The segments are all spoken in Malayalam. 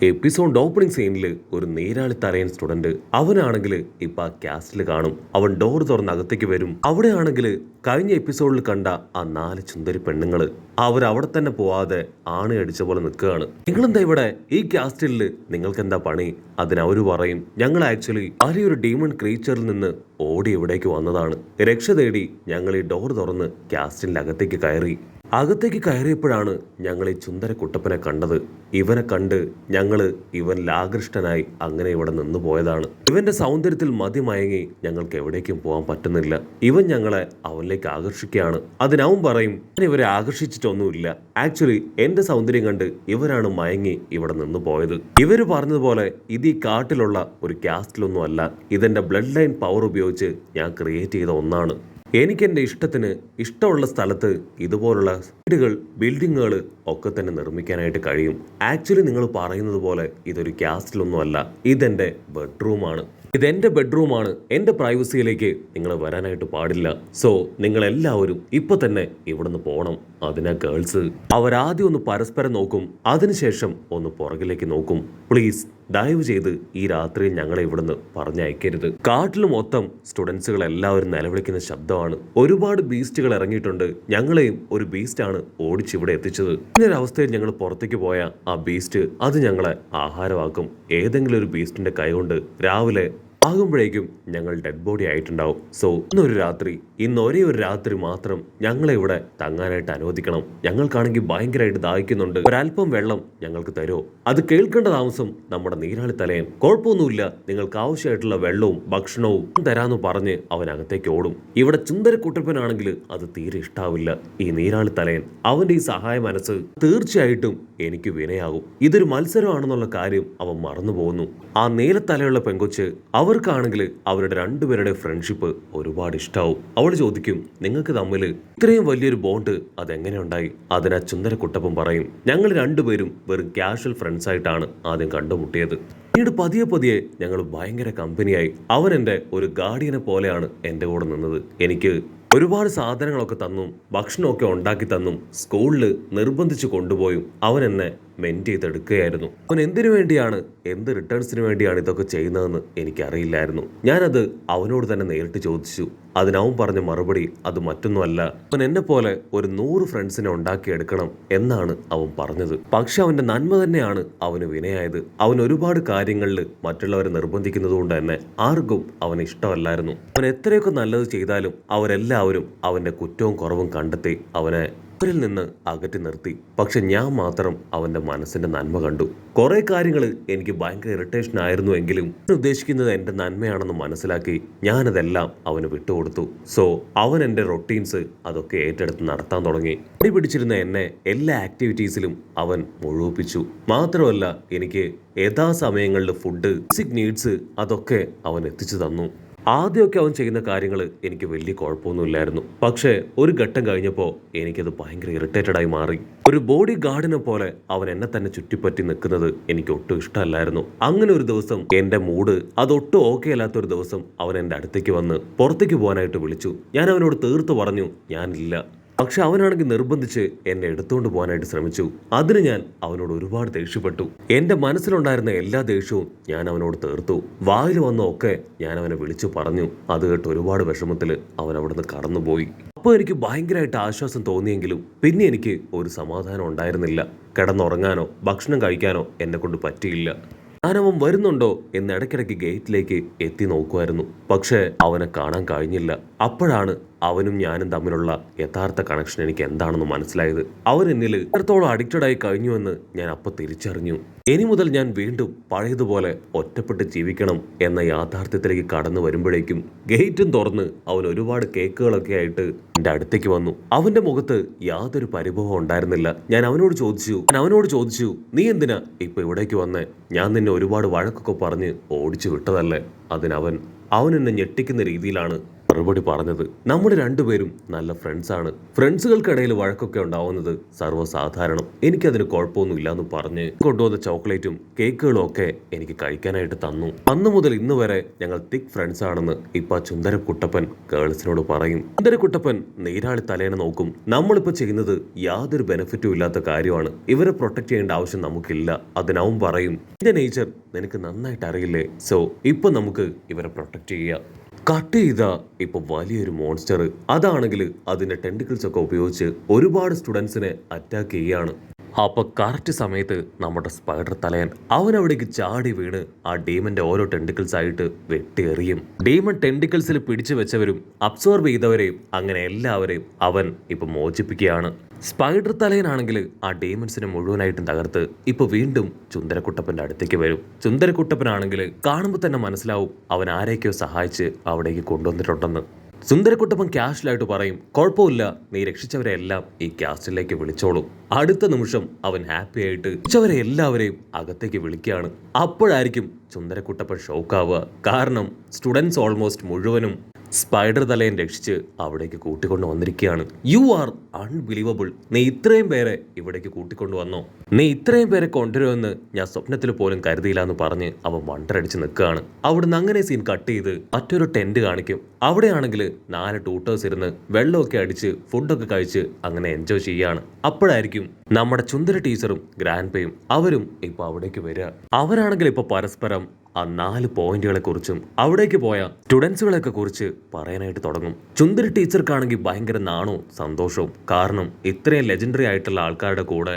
എപ്പിസോഡ് ഓപ്പണിംഗ് സീനിൽ ഒരു നീരാളി തലയൻ സ്റ്റുഡന്റ് അവനാണെങ്കിൽ ഇപ്പൊ ആ കാസ്റ്റിൽ കാണും. അവൻ ഡോർ തുറന്ന് അകത്തേക്ക് വരും. അവിടെയാണെങ്കിൽ കഴിഞ്ഞ എപ്പിസോഡിൽ കണ്ട ആ 4 ചുന്ദരി പെണ്ണുങ്ങള് അവിടെ തന്നെ പോവാതെ ആണി അടിച്ച പോലെ നിൽക്കുകയാണ്. നിങ്ങളെന്താ ഇവിടെ ഈ കാസ്റ്റിൽ നിങ്ങൾക്ക് എന്താ പണി? അതിനവര് പറയും, ഞങ്ങൾ ആക്ച്വലി വലിയൊരു ഡീമൺ ക്രീച്ചറിൽ നിന്ന് ഓടി ഇവിടേക്ക് വന്നതാണ്. രക്ഷ തേടി ഞങ്ങൾ ഈ ഡോർ തുറന്ന് കാസ്റ്റിന്റെ അകത്തേക്ക് കയറിയപ്പോഴാണ് ഞങ്ങൾ ഈ ചുന്ദര കുട്ടപ്പനെ കണ്ടത്. ഇവനെ കണ്ട് ഇവൻ ലാകൃഷ്ടനായി അങ്ങനെ ഇവിടെ നിന്നു പോയതാണ്. ഇവന്റെ സൗന്ദര്യത്തിൽ മതിമയങ്ങി ഞങ്ങൾക്ക് എവിടേക്കും പോകാൻ പറ്റുന്നില്ല. ഇവൻ ഞങ്ങളെ അവനിലേക്ക് ആകർഷിക്കുകയാണ്. അതിനവൻ പറയും, ഞാൻ ഇവരെ ആകർഷിച്ചിട്ടൊന്നുമില്ല, ആക്ച്വലി എന്റെ സൗന്ദര്യം കണ്ട് ഇവരാണ് മയങ്ങി ഇവിടെ നിന്ന് പോയത്. ഇവര് പറഞ്ഞതുപോലെ ഇത് ഈ കാട്ടിലുള്ള ഒരു കാസ്റ്റിലൊന്നും അല്ല, ഇതെന്റെ ബ്ലഡ് ലൈൻ പവർ ഉപയോഗിച്ച് ഞാൻ ക്രിയേറ്റ് ചെയ്ത ഒന്നാണ്. എനിക്ക് എൻ്റെ ഇഷ്ടത്തിന് ഇഷ്ടമുള്ള സ്ഥലത്ത് ഇതുപോലുള്ള വീടുകൾ, ബിൽഡിങ്ങുകൾ ഒക്കെ തന്നെ നിർമ്മിക്കാനായിട്ട് കഴിയും. ആക്ച്വലി നിങ്ങൾ പറയുന്നത് പോലെ ഇതൊരു കാസ്റ്റിലൊന്നും അല്ല, ഇതെൻ്റെ ബെഡ്റൂമാണ്. ഇതെന്റെ ബെഡ്റൂമാണ്. എൻ്റെ പ്രൈവസിയിലേക്ക് നിങ്ങൾ വരാനായിട്ട് പാടില്ല. സോ നിങ്ങൾ എല്ലാവരും ഇപ്പൊ തന്നെ ഇവിടുന്ന് പോകണം. അതിനാ ഗേൾസ് അവരാദ്യം ഒന്ന് പരസ്പരം നോക്കും, അതിനുശേഷം ഒന്ന് പുറകിലേക്ക് നോക്കും. പ്ലീസ് ദയവ് ചെയ്ത് ഈ രാത്രി ഞങ്ങളെ ഇവിടുന്ന് പറഞ്ഞയക്കരുത്. കാട്ടിൽ മൊത്തം സ്റ്റുഡൻസുകൾ എല്ലാവരും നിലവിളിക്കുന്ന ശബ്ദമാണ്. ഒരുപാട് ബീസ്റ്റുകൾ ഇറങ്ങിയിട്ടുണ്ട്. ഞങ്ങളെയും ഒരു ബീസ്റ്റാണ് ഓടിച്ചിവിടെ എത്തിച്ചത്. ഇങ്ങനൊരവസ്ഥയിൽ ഞങ്ങൾ പുറത്തേക്ക് പോയ ആ ബീസ്റ്റ് അത് ഞങ്ങളെ ആഹാരമാക്കും. ഏതെങ്കിലും ഒരു ബീസ്റ്റിന്റെ കൈ കൊണ്ട് രാവിലെ ആകുമ്പോഴേക്കും ഞങ്ങൾ ഡെഡ് ബോഡി ആയിട്ടുണ്ടാവും. സോ ഇന്ന് ഒരേ ഒരു രാത്രി മാത്രം ഞങ്ങളെ ഇവിടെ തങ്ങാനായിട്ട് അനുവദിക്കണം. ഞങ്ങൾക്കാണെങ്കിൽ ഭയങ്കരമായിട്ട് ദാഹിക്കുന്നുണ്ട്. ഒരല്പം വെള്ളം ഞങ്ങൾക്ക് തരുമോ? അത് കേൾക്കേണ്ട താമസം നമ്മുടെ നീരാളി തലയൻ, കുഴപ്പമൊന്നുമില്ല, നിങ്ങൾക്ക് ആവശ്യമായിട്ടുള്ള വെള്ളവും ഭക്ഷണവും തരാന്ന് പറഞ്ഞ് അവൻ അകത്തേക്ക് ഓടും. ഇവിടെ ചുന്ദര കുട്ടപ്പനാണെങ്കിൽ അത് തീരെ ഇഷ്ടാവില്ല. ഈ നീരാളി തലയൻ അവന്റെ ഈ സഹായ മനസ്സ് തീർച്ചയായിട്ടും എനിക്ക് വിനയാകും. ഇതൊരു മത്സരമാണെന്നുള്ള കാര്യം അവൻ മറന്നു പോകുന്നു. ആ നീലത്തലയുള്ള പെങ്കൊച്ച് അവർക്കാണെങ്കിൽ അവരുടെ രണ്ടുപേരുടെ ഫ്രണ്ട്ഷിപ്പ് ഒരുപാട് ഇഷ്ടാവും. അവൾ ചോദിക്കും, നിങ്ങൾക്ക് തമ്മിൽ ഇത്രയും വലിയൊരു ബോണ്ട് അതെങ്ങനെ ഉണ്ടായി? അതിനാ ചുന്ദര കുട്ടപ്പൻ പറയും, ഞങ്ങൾ രണ്ടുപേരും വെറും കാഷ്വൽ ഫ്രണ്ട്സ് ആയിട്ടാണ് ആദ്യം കണ്ടുമുട്ടിയത്. പിന്നീട് പതിയെ ഞങ്ങൾ ഭയങ്കര കമ്പനിയായി. അവൻ എൻ്റെ ഒരു ഗാർഡിയനെ പോലെയാണ് എൻ്റെ കൂടെ നിന്നത്. എനിക്ക് ഒരുപാട് സാധനങ്ങളൊക്കെ തന്നും ഭക്ഷണമൊക്കെ ഉണ്ടാക്കി തന്നും സ്കൂളിൽ നിർബന്ധിച്ച് കൊണ്ടുപോയും അവൻ എന്നെ മെന്റ് ചെയ്തെടുക്കുകയായിരുന്നു. അവൻ എന്തിനു വേണ്ടിയാണ്, എന്ത് റിട്ടേൺസിന് വേണ്ടിയാണ് ഇതൊക്കെ ചെയ്യുന്നതെന്ന് എനിക്കറിയില്ലായിരുന്നു. ഞാനത് അവനോട് തന്നെ നേരിട്ട് ചോദിച്ചു. അതിനവൻ പറഞ്ഞ മറുപടി അത് മറ്റൊന്നുമല്ല, അവൻ എന്നെ പോലെ ഒരു 100 ഫ്രണ്ട്സിനെ ഉണ്ടാക്കിയെടുക്കണം എന്നാണ് അവൻ പറഞ്ഞത്. പക്ഷെ അവന്റെ നന്മ തന്നെയാണ് അവന് വിനയായത്. അവൻ ഒരുപാട് കാര്യങ്ങളിൽ മറ്റുള്ളവരെ നിർബന്ധിക്കുന്നത് കൊണ്ട് തന്നെ ആർക്കും അവന് ഇഷ്ടമല്ലായിരുന്നു. അവൻ എത്രയൊക്കെ നല്ലത് ചെയ്താലും അവരെല്ലാവരും അവന്റെ കുറ്റവും കുറവും കണ്ടെത്തി അവനെ അവരിൽ നിന്ന് അകറ്റി നിർത്തി. പക്ഷെ ഞാൻ മാത്രം അവന്റെ മനസ്സിന്റെ നന്മ കണ്ടു. കുറെ കാര്യങ്ങൾ എനിക്ക് ഭയങ്കര ഇറിറ്റേഷൻ ആയിരുന്നു എങ്കിലും ഉദ്ദേശിക്കുന്നത് എന്റെ നന്മയാണെന്ന് മനസ്സിലാക്കി ഞാനതെല്ലാം അവന് വിട്ടുകൊടുത്തു. സോ അവൻ എന്റെ റൊട്ടീൻസ് അതൊക്കെ ഏറ്റെടുത്ത് നടത്താൻ തുടങ്ങി. പിടിച്ചിരുന്ന എന്നെ എല്ലാ ആക്ടിവിറ്റീസിലും അവൻ മുഴുവിപ്പിച്ചു. മാത്രമല്ല എനിക്ക് യഥാസമയങ്ങളിൽ ഫുഡ്, ബേസിക് നീഡ്സ് അതൊക്കെ അവൻ എത്തിച്ചു തന്നു. ആദ്യമൊക്കെ അവൻ ചെയ്യുന്ന കാര്യങ്ങൾ എനിക്ക് വലിയ കുഴപ്പമൊന്നുമില്ലായിരുന്നു. പക്ഷേ ഒരു ഘട്ടം കഴിഞ്ഞപ്പോൾ എനിക്കത് ഭയങ്കര ഇറിറ്റേറ്റഡ് ആയി മാറി. ഒരു ബോഡി ഗാർഡിനെ പോലെ അവൻ എന്നെ തന്നെ ചുറ്റിപ്പറ്റി നിൽക്കുന്നത് എനിക്ക് ഒട്ടും ഇഷ്ടമല്ലായിരുന്നു. അങ്ങനെ ഒരു ദിവസം എന്റെ മൂഡ് അതൊട്ടും ഓക്കെ അല്ലാത്തൊരു ദിവസം അവൻ എൻ്റെ അടുത്തേക്ക് വന്ന് പുറത്തേക്ക് പോകാനായിട്ട് വിളിച്ചു. ഞാൻ അവനോട് തീർത്ത് പറഞ്ഞു ഞാനില്ല. പക്ഷെ അവനാണെങ്കിൽ നിർബന്ധിച്ച് എന്നെ എടുത്തുകൊണ്ട് പോകാനായിട്ട് ശ്രമിച്ചു. അതിന് ഞാൻ അവനോട് ഒരുപാട് ദേഷ്യപ്പെട്ടു. എന്റെ മനസ്സിലുണ്ടായിരുന്ന എല്ലാ ദേഷ്യവും ഞാൻ അവനോട് തീർത്തു. വായിൽ വന്നൊക്കെ ഞാൻ അവനെ വിളിച്ചു പറഞ്ഞു. അത് കേട്ട് ഒരുപാട് വിഷമത്തിൽ അവൻ അവിടുന്ന് കടന്നുപോയി. അപ്പോൾ എനിക്ക് ഭയങ്കരമായിട്ട് ആശ്വാസം തോന്നിയെങ്കിലും പിന്നെ എനിക്ക് ഒരു സമാധാനം ഉണ്ടായിരുന്നില്ല. കിടന്നുറങ്ങാനോ ഭക്ഷണം കഴിക്കാനോ എന്നെ കൊണ്ട് പറ്റിയില്ല. ഞാനവൻ വരുന്നുണ്ടോ എന്ന് ഇടയ്ക്കിടയ്ക്ക് ഗേറ്റിലേക്ക് എത്തി നോക്കുമായിരുന്നു. പക്ഷേ അവനെ കാണാൻ കഴിഞ്ഞില്ല. അപ്പോഴാണ് അവനും ഞാനും തമ്മിലുള്ള യഥാർത്ഥ കണക്ഷൻ എനിക്ക് എന്താണെന്ന് മനസ്സിലായത്. അവൻ എന്നിൽ എത്രത്തോളം അഡിക്റ്റഡ് ആയി കഴിഞ്ഞുവെന്ന് ഞാൻ അപ്പോൾ തിരിച്ചറിഞ്ഞു. ഇനി മുതൽ ഞാൻ വീണ്ടും പഴയതുപോലെ ഒറ്റപ്പെട്ട് ജീവിക്കണം എന്ന യാഥാർത്ഥ്യത്തിലേക്ക് കടന്നു വരുമ്പോഴേക്കും ഗേറ്റും തുറന്ന് അവൻ ഒരുപാട് കേക്കുകളൊക്കെ ആയിട്ട് എൻ്റെ അടുത്തേക്ക് വന്നു. അവന്റെ മുഖത്ത് യാതൊരു പരിഭവം ഉണ്ടായിരുന്നില്ല. ഞാൻ അവനോട് ചോദിച്ചു നീ എന്തിനാ ഇപ്പൊ ഇവിടേക്ക് വന്നേ? ഞാൻ നിന്നെ ഒരുപാട് വഴക്കൊക്കെ പറഞ്ഞ് ഓടിച്ചു വിട്ടതല്ലേ? അതിനവൻ എന്നെ ഞെട്ടിക്കുന്ന രീതിയിലാണ് മറുപടി പറഞ്ഞത്. നമ്മൾ രണ്ടുപേരും നല്ല ഫ്രണ്ട്സാണ്. ഫ്രണ്ട്സുകൾക്കിടയിൽ വഴക്കൊക്കെ ഉണ്ടാവുന്നത് സർവ്വസാധാരണം. എനിക്കതിന് കുഴപ്പമൊന്നുമില്ല എന്ന് പറഞ്ഞ് കൊണ്ടുവന്ന ചോക്ലേറ്റും കേക്കുകളും ഒക്കെ എനിക്ക് കഴിക്കാനായിട്ട് തന്നു. അന്നു മുതൽ ഇന്ന് വരെ ഞങ്ങൾ തിക് ഫ്രണ്ട്സ് ആണെന്ന് ഇപ്പൊ ചുന്ദരക്കുട്ടപ്പൻ ഗേൾസിനോട് പറയും. ചുന്ദരക്കുട്ടപ്പൻ നീരാളി തലേനെ നോക്കും. നമ്മളിപ്പോ ചെയ്യുന്നത് യാതൊരു ബെനിഫിറ്റും ഇല്ലാത്ത കാര്യമാണ്. ഇവരെ പ്രൊട്ടക്ട് ചെയ്യേണ്ട ആവശ്യം നമുക്കില്ല. അതിനവൻ പറയും, എന്റെ നേച്ചർ നിനക്ക് നന്നായിട്ട് അറിയില്ലേ, സോ ഇപ്പൊ നമുക്ക് ഇവരെ പ്രൊട്ടക്ട് ചെയ്യാം. കട്ട് ചെയ്ത ഇപ്പൊ വലിയൊരു മോൺസ്റ്റർ അതാണെങ്കിൽ അതിന്റെ ടെന്റിക്കിൾസ് ഒക്കെ ഉപയോഗിച്ച് ഒരുപാട് സ്റ്റുഡൻസിനെ അറ്റാക്ക് ചെയ്യാണ്. അപ്പൊ കറക്റ്റ് സമയത്ത് നമ്മുടെ സ്പൈഡർ തലയൻ അവൻ അവിടേക്ക് ചാടി വീണ് ആ ഡീമന്റെ ഓരോ ടെന്റിക്കിൾസ് ആയിട്ട് വെട്ടിയെറിയും. ഡീമൺ ടെന്റിക്കിൾസിൽ പിടിച്ചു വെച്ചവരും അബ്സോർബ് ചെയ്തവരെയും അങ്ങനെ എല്ലാവരെയും അവൻ ഇപ്പൊ മോചിപ്പിക്കുകയാണ്. സ്പൈഡർ തലയനാണെങ്കിൽ ആ ഡീമൻസിനെ മുഴുവനായിട്ടും തകർത്ത് ഇപ്പൊ വീണ്ടും ചുന്ദരക്കുട്ടപ്പന്റെ അടുത്തേക്ക് വരും. ചുന്ദരക്കുട്ടപ്പനാണെങ്കിൽ കാണുമ്പോൾ തന്നെ മനസ്സിലാവും അവൻ ആരെയൊക്കെയോ സഹായിച്ച് അവിടേക്ക് കൊണ്ടുവന്നിട്ടുണ്ടെന്ന്. സുന്ദരക്കുട്ടപ്പൻ ക്യാഷിലായിട്ട് പറയും, കുഴപ്പമില്ല, നീ രക്ഷിച്ചവരെ എല്ലാം ഈ ക്യാസ്റ്റിലേക്ക് വിളിച്ചോളൂ. അടുത്ത നിമിഷം അവൻ ഹാപ്പി ആയിട്ട് രക്ഷിച്ചവരെ എല്ലാവരെയും അകത്തേക്ക് വിളിക്കുകയാണ്. അപ്പോഴായിരിക്കും സുന്ദരക്കുട്ടപ്പൻ ഷോക്കാവുക. കാരണം സ്റ്റുഡൻസ് ഓൾമോസ്റ്റ് മുഴുവനും സ്പൈഡർ തലയൻ രക്ഷിച്ച് അവിടേക്ക് കൂട്ടിക്കൊണ്ടു വന്നിരിക്കുകയാണ്. You are unbelievable. നീ ഇത്രയും പേരെ ഇവിടേക്ക് കൂട്ടിക്കൊണ്ടു വന്നോ? നീ ഇത്രയും പേരെ കൊണ്ടുവരുമെന്ന് ഞാൻ സ്വപ്നത്തിൽ പോലും കരുതിയില്ല എന്ന് പറഞ്ഞ് അവൻ വണ്ടറടിച്ച് നിൽക്കുകയാണ്. അവിടുന്ന് അങ്ങനെ സീൻ കട്ട് ചെയ്ത് മറ്റൊരു ടെന്റ് കാണിക്കും. അവിടെയാണെങ്കിൽ 4 ട്യൂട്ടേഴ്സ് ഇരുന്ന് വെള്ളമൊക്കെ അടിച്ച് ഫുഡൊക്കെ കഴിച്ച് അങ്ങനെ എൻജോയ് ചെയ്യാണ്. അപ്പോഴായിരിക്കും നമ്മുടെ ചുന്ദര ടീച്ചറും ഗ്രാൻഡ് പേയും അവരും ഇപ്പൊ അവിടേക്ക് വരിക. അവരാണെങ്കിൽ ഇപ്പൊ പരസ്പരം ആ 4 പോയിന്റുകളെ കുറിച്ചും അവിടേക്ക് പോയ സ്റ്റുഡൻസുകളെയൊക്കെ കുറിച്ച് പറയാനായിട്ട് തുടങ്ങും. ചുന്ദരി ടീച്ചർക്കാണെങ്കിൽ ഭയങ്കര നാണവും സന്തോഷവും. കാരണം ഇത്രയും ലെജൻഡറി ആയിട്ടുള്ള ആൾക്കാരുടെ കൂടെ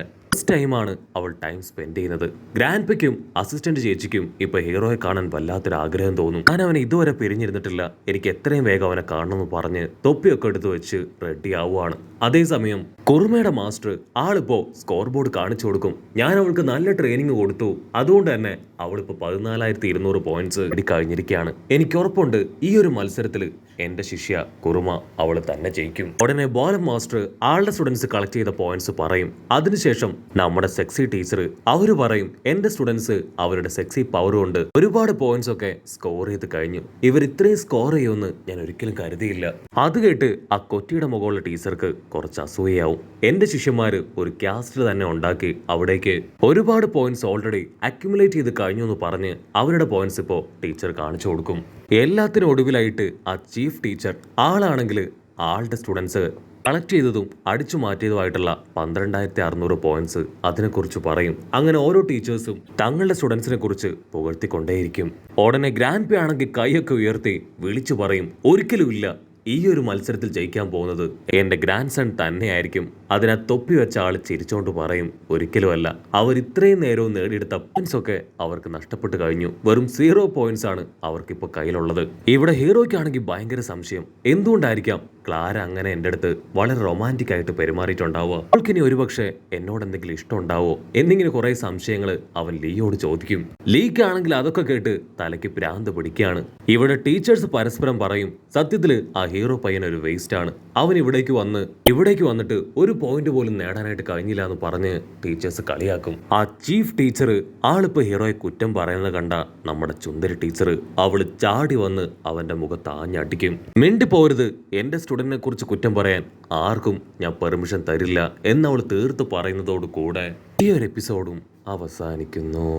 ടൈമാണ് അവൾ ടൈം സ്പെൻഡ് ചെയ്യുന്നത്. ഗ്രാൻഡ് പെക്കും അസിസ്റ്റന്റ് ചേച്ചിക്കും ഇപ്പൊ ഹീറോയെ കാണാൻ വല്ലാത്തൊരു ആഗ്രഹം തോന്നും. ഞാൻ അവനെ ഇതുവരെ പിരിഞ്ഞിരുന്നിട്ടില്ല, എനിക്ക് എത്രയും വേഗം അവനെ കാണണമെന്ന് പറഞ്ഞ് തൊപ്പിയൊക്കെ എടുത്ത് വെച്ച് റെഡി ആവുകയാണ്. അതേസമയം കുറുമയുടെ മാസ്റ്റർ ആളിപ്പോ സ്കോർ ബോർഡ് കാണിച്ചു കൊടുക്കും. ഞാൻ അവൾക്ക് നല്ല ട്രെയിനിങ് കൊടുത്തു, അതുകൊണ്ട് തന്നെ അവളിപ്പോ 14,200 പോയിന്റ്സ് കഴിഞ്ഞിരിക്കുകയാണ്. എനിക്ക് ഉറപ്പുണ്ട് ഈ ഒരു മത്സരത്തിൽ എന്റെ ശിഷ്യ കുറുമ അവള് തന്നെ ജയിക്കും. ഉടനെ ബോലം മാസ്റ്റർ ആളുടെ സ്റ്റുഡൻസ് കളക്ട് ചെയ്ത പോയിന്റ്സ് പറയും. അതിനുശേഷം നമ്മുടെ സെക്സി ടീച്ചർ അവര് പറയും, എന്റെ സ്റ്റുഡൻസ് അവരുടെ സെക്സി പവർ കൊണ്ട് ഒരുപാട് പോയിന്റ്സ് ഒക്കെ സ്കോർ ചെയ്ത് കഴിഞ്ഞു. ഇവർ ഇത്രയും സ്കോർ ചെയ്യുമെന്ന് ഞാൻ ഒരിക്കലും കരുതിയില്ല. അത് കേട്ട് ആ കൊറ്റിയുടെ മുകളിലെ ടീച്ചർക്ക് കുറച്ച് അസൂയയാവും. എന്റെ ശിഷ്യന്മാര് ഒരു കാസ്റ്റ് തന്നെ ഉണ്ടാക്കി അവിടേക്ക് ഒരുപാട് പോയിന്റ്സ് ഓൾറെഡി അക്യുമുലേറ്റ് ചെയ്ത് കഴിഞ്ഞു എന്ന് പറഞ്ഞ് അവരുടെ പോയിന്റ്സ് ഇപ്പോൾ ടീച്ചർ കാണിച്ചു കൊടുക്കും. എല്ലാത്തിനും ഒടുവിലായിട്ട് ആ ചീഫ് ടീച്ചർ ആളാണെങ്കിൽ ആളുടെ സ്റ്റുഡൻസ് കളക്ട് ചെയ്തതും അടിച്ചു മാറ്റിയതുമായിട്ടുള്ള 12,600 പോയിന്റ്സ് അതിനെക്കുറിച്ച് പറയും. അങ്ങനെ ഓരോ ടീച്ചേഴ്സും തങ്ങളുടെ സ്റ്റുഡൻസിനെ കുറിച്ച് പുകഴ്ത്തിക്കൊണ്ടേയിരിക്കും. ഉടനെ ഗ്രാൻഡ് പേ ആണെങ്കിൽ കൈയൊക്കെ ഉയർത്തി വിളിച്ചു പറയും, ഒരിക്കലുമില്ല, ഈ ഒരു മത്സരത്തിൽ ജയിക്കാൻ പോകുന്നത് എന്റെ ഗ്രാൻഡ് സൺ തന്നെയായിരിക്കും. അതിനെ തൊപ്പി വെച്ച ആള് ചിരിച്ചോണ്ട് പറയും, ഒരിക്കലുമല്ല, അവർ ഇത്രയും നേരവും നേടിയെടുത്ത പോയിന്റ്സ് ഒക്കെ അവർക്ക് നഷ്ടപ്പെട്ടു കഴിഞ്ഞു. വെറും 0 പോയിന്റ്സ് ആണ് അവർക്കിപ്പോ കയ്യിലുള്ളത്. ഇവിടെ ഹീറോയ്ക്കാണെങ്കിൽ ഭയങ്കര സംശയം, എന്തുകൊണ്ടായിരിക്കാം ക്ലാര അങ്ങനെ എൻ്റെ അടുത്ത് വളരെ റൊമാൻറ്റിക് ആയിട്ട് പെരുമാറിയിട്ടുണ്ടാവുക, അവൾക്കിനി ഒരുപക്ഷെ എന്നോട് എന്തെങ്കിലും ഇഷ്ടം ഉണ്ടാവോ എന്നിങ്ങനെ കുറെ സംശയങ്ങൾ അവൻ ലീയോട് ചോദിക്കും. ലീക്കാണെങ്കിൽ അതൊക്കെ കേട്ട് തലയ്ക്ക് ഭ്രാന്ത് പിടിക്കുകയാണ്. ഇവിടെ ടീച്ചേഴ്സ് പരസ്പരം പറയും, സത്യത്തില് ആ ഹീറോ പയ്യൻ ഒരു വേസ്റ്റ് ആണ്, അവൻ ഇവിടേക്ക് വന്നിട്ട് ഒരു പോയിന്റ് പോലും നേടാനായിട്ട് കഴിഞ്ഞില്ല എന്ന് പറഞ്ഞ് ടീച്ചേഴ്സ് കളിയാക്കും. ആ ചീഫ് ടീച്ചർ ആളിപ്പോ ഹീറോയെ കുറ്റം പറയുന്നത് കണ്ട നമ്മുടെ ചുന്ദരി ടീച്ചർ അവള് ചാടി വന്ന് അവന്റെ മുഖത്ത് ആഞ്ഞടിക്കും. മിണ്ടിപ്പോരുത്, എന്റെ സ്റ്റുഡന്റിനെ കുറിച്ച് കുറ്റം പറയാൻ ആർക്കും ഞാൻ പെർമിഷൻ തരില്ല എന്നവൾ തീർത്ത് പറയുന്നതോട് കൂടെ ഈ ഒരു എപ്പിസോഡും അവസാനിക്കുന്നു.